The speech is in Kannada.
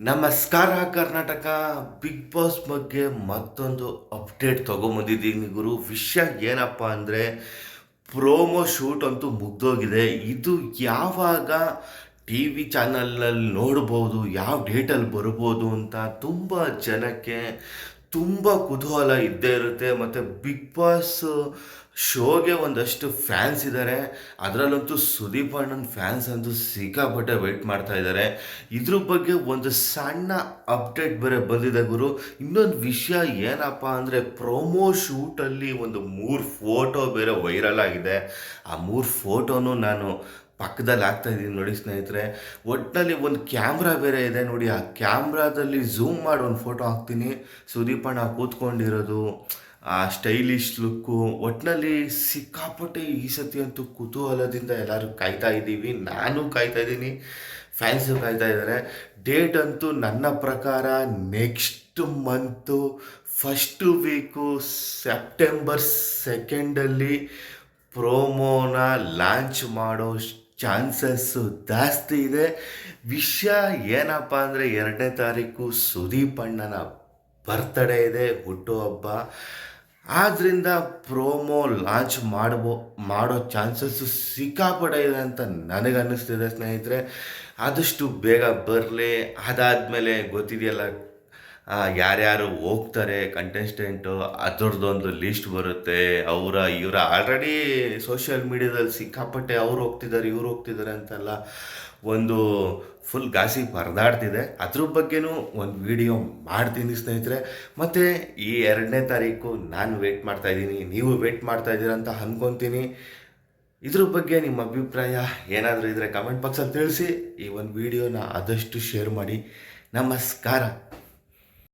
ನಮಸ್ಕಾರ ಕರ್ನಾಟಕ. ಬಿಗ್ ಬಾಸ್ ಬಗ್ಗೆ ಮತ್ತೊಂದು ಅಪ್ಡೇಟ್ ತೊಗೊಂಬಂದಿದ್ದೀನಿ ಗುರು. ವಿಷಯ ಏನಪ್ಪ ಅಂದರೆ, ಪ್ರೋಮೋ ಶೂಟ್ ಅಂತೂ ಮುಗ್ದೋಗಿದೆ. ಇದು ಯಾವಾಗ ಟಿ ವಿ ಚಾನಲ್ನಲ್ಲಿ ನೋಡ್ಬೋದು, ಯಾವ ಡೇಟಲ್ಲಿ ಬರ್ಬೋದು ಅಂತ ತುಂಬ ಜನಕ್ಕೆ ತುಂಬ ಕುತೂಹಲ ಇದ್ದೇ ಇರುತ್ತೆ. ಮತ್ತು ಬಿಗ್ ಬಾಸ್ ಶೋಗೆ ಒಂದಷ್ಟು ಫ್ಯಾನ್ಸ್ ಇದ್ದಾರೆ. ಅದರಲ್ಲಂತೂ ಸುದೀಪ್ ಅಣ್ಣನ ಫ್ಯಾನ್ಸ್ ಅಂತೂ ಸಿಕ್ಕಾಪಟ್ಟೆ ವೆಯ್ಟ್ ಮಾಡ್ತಾ ಇದ್ದಾರೆ. ಇದ್ರ ಬಗ್ಗೆ ಒಂದು ಸಣ್ಣ ಅಪ್ಡೇಟ್ ಬೇರೆ ಬಂದಿದೆ ಗುರು. ಇನ್ನೊಂದು ವಿಷಯ ಏನಪ್ಪ ಅಂದರೆ, ಪ್ರೊಮೋ ಶೂಟಲ್ಲಿ ಒಂದು 3 ಫೋಟೋ ಬೇರೆ ವೈರಲ್ ಆಗಿದೆ. ಆ 3 ಫೋಟೋನು ನಾನು ಪಕ್ಕದಲ್ಲಿ ಹಾಕ್ತಾಯಿದ್ದೀನಿ ನೋಡಿ ಸ್ನೇಹಿತರೆ. ಒಟ್ಟಿನಲ್ಲಿ ಒಂದು ಕ್ಯಾಮ್ರಾ ಬೇರೆ ಇದೆ ನೋಡಿ. ಆ ಕ್ಯಾಮ್ರಾದಲ್ಲಿ ಝೂಮ್ ಮಾಡಿ ಒಂದು ಫೋಟೋ ಹಾಕ್ತೀನಿ. ಸುದೀಪಣ್ಣ ಕೂತ್ಕೊಂಡಿರೋದು, ಆ ಸ್ಟೈಲಿಶ್ ಲುಕ್ಕು, ಒಟ್ಟಿನಲ್ಲಿ ಸಿಕ್ಕಾಪಟ್ಟೆ ಈ ಸತಿ ಅಂತೂ ಕುತೂಹಲದಿಂದ ಎಲ್ಲರೂ ಕಾಯ್ತಾ ಇದ್ದೀವಿ. ನಾನು ಕಾಯ್ತಾ ಇದ್ದೀನಿ, ಫ್ಯಾನ್ಸು ಕಾಯ್ತಾ ಇದ್ದಾರೆ. ಡೇಟ್ ಅಂತೂ ನನ್ನ ಪ್ರಕಾರ next month first week September 2 ಪ್ರೋಮೋನ ಲಾಂಚ್ ಮಾಡೋ ಚಾನ್ಸಸ್ಸು ಜಾಸ್ತಿ ಇದೆ. ವಿಷಯ ಏನಪ್ಪ ಅಂದರೆ, 2ನೇ ತಾರೀಕು ಸುದೀಪ್ ಅಣ್ಣನ ಬರ್ತ್ಡೇ ಇದೆ, ಹುಟ್ಟುಹಬ್ಬ. ಆದ್ದರಿಂದ ಪ್ರೋಮೋ ಲಾಂಚ್ ಮಾಡೋ ಚಾನ್ಸಸ್ಸು ಸಿಕ್ಕಾಪಟ್ಟೆ ಇದೆ ಅಂತ ನನಗನ್ನಿಸ್ತಿದೆ ಸ್ನೇಹಿತರೆ. ಆದಷ್ಟು ಬೇಗ ಬರಲಿ. ಅದಾದಮೇಲೆ ಗೊತ್ತಿದೆಯಲ್ಲ, ಯಾರ್ಯಾರು ಹೋಗ್ತಾರೆ ಕಂಟೆಸ್ಟೆಂಟು, ಅದರದ್ದೊಂದು ಲಿಸ್ಟ್ ಬರುತ್ತೆ. ಇವರ ಆಲ್ರೆಡಿ ಸೋಷಿಯಲ್ ಮೀಡ್ಯಾದಲ್ಲಿ ಸಿಕ್ಕಾಪಟ್ಟೆ ಅವ್ರು ಹೋಗ್ತಿದ್ದಾರೆ, ಇವ್ರು ಹೋಗ್ತಿದ್ದಾರೆ ಅಂತೆಲ್ಲ ಒಂದು ಫುಲ್ ಗಾಸಿಪ್ ಹರಿದಾಡ್ತಿದೆ. ಅದ್ರ ಬಗ್ಗೆನೂ ಒಂದು ವಿಡಿಯೋ ಮಾಡ್ತೀನಿ ಸ್ನೇಹಿತರೆ. ಮತ್ತು ಈ 2ನೇ ತಾರೀಕು ನಾನು ವೆಯ್ಟ್ ಮಾಡ್ತಾಯಿದ್ದೀನಿ, ನೀವು ವೆಯ್ಟ್ ಮಾಡ್ತಾಯಿದ್ದೀರ ಅಂತ ಅಂದ್ಕೊತೀನಿ. ಇದ್ರ ಬಗ್ಗೆ ನಿಮ್ಮ ಅಭಿಪ್ರಾಯ ಏನಾದರೂ ಇದ್ದರೆ ಕಮೆಂಟ್ ಬಾಕ್ಸಲ್ಲಿ ತಿಳಿಸಿ. ಈ ಒಂದು ವಿಡಿಯೋನ ಆದಷ್ಟು ಶೇರ್ ಮಾಡಿ. ನಮಸ್ಕಾರ.